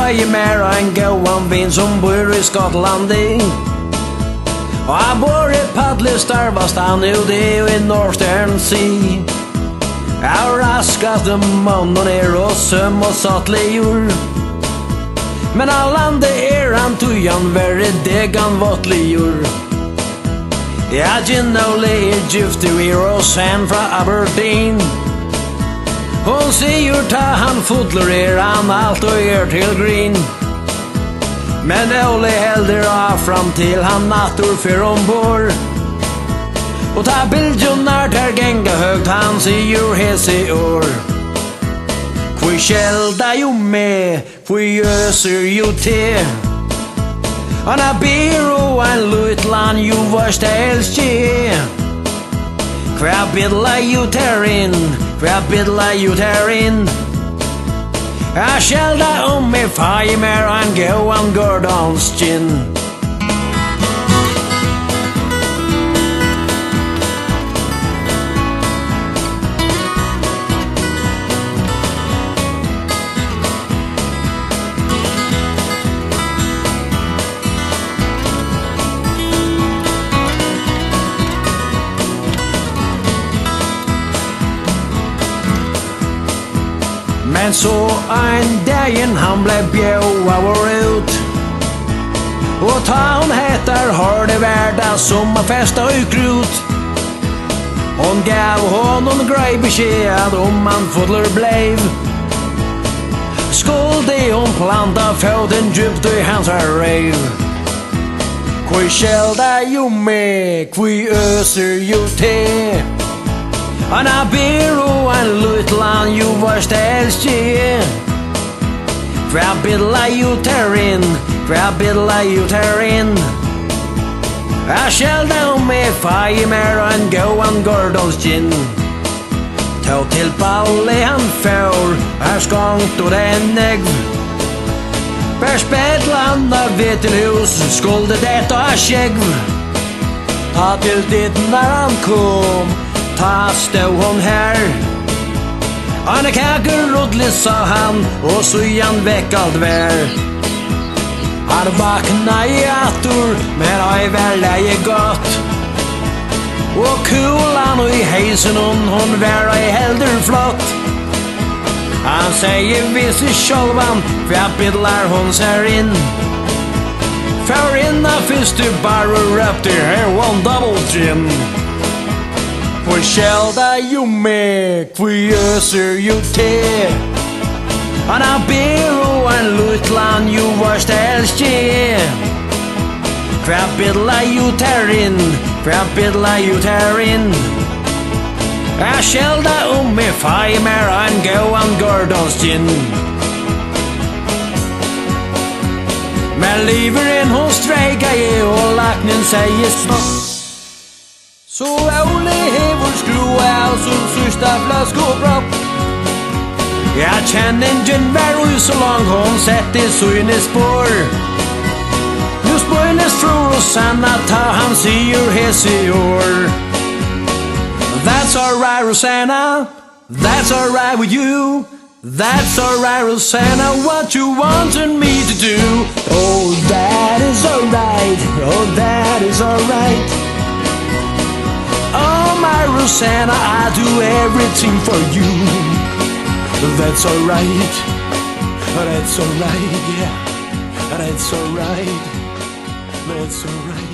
fai mer en gåan vin som bor i Skotlandi. Og jeg bor i paddlistarvastan ute i Northern Sea. Jeg raskaste månen og søm og sattligur. Men av landet han tujan verre degan vottligur. Jeg Ginole gifte i Roseanne fra Aberdeen. Hon sier ta han fotler han alt og til green. Men Ole helder av fram til han natur fyr ombord. Og ta bildjonar ter genga høgt han sier hese år. Kvui kjelda jo med, kvui øser jo te. Han ber og en lutland jo varst elskje. Kvei bidla jo ter inn, kvei bidla jo ter inn. Jeg kjelda med fai mer en gåan Gordons gin. Men så en dagen han ble bjøa vår ut. Og ta hon heter har det verda sommarfest og ukrut. Hon gav honom grei beskjed han fotler bleiv. Skulde hon planta foten djupt i hans reiv. Kvui kjelda jo med, kvui øser jo te. Han ber og en lutland jo varst elskje. Kvei bidla jo ter inn, kvei bidla jo ter inn. Jeg kjelda med fai mer en gåan Gordons gin. Ta til balle han får, skongt og den negv. Per spedland av Vittelhus, skulde dette skjegv. Ta til ditt når han kom, ta stå hon her. Anne kaker rodlig sa han, og så han vekk alt vær. Han vakna i atur, men oi vær leie godt. Og kulan og i heisen hon vær oi helder flott. Han sier vis i sjolvan, for jeg bidlar hon ser inn. For inna fyrstu bare røpte her one double gin. Kvui kjelda jo med, kvui øser jo te. Han ber og en lutland jo varst elskje. Kvei bidla jo ter inn, kvei bidla jo ter inn. Jeg kjelda med fai mer en gåan Gordons gin. Men liveren hon streika i og laknen sier stopp. Så Ole hever skrua av som sørsta flask og propp. Jeg kjenner ingen vær og så langt hon sett i søgne spår. Nu spøynes fru og sanna ta han sier hese i år. That's alright Rosanna, that's alright with you. That's alright Rosanna, what you wanted me to do. Oh that is alright, oh that is alright. Oh my Rosanna, I do everything for you. That's alright, yeah. That's alright, that's alright.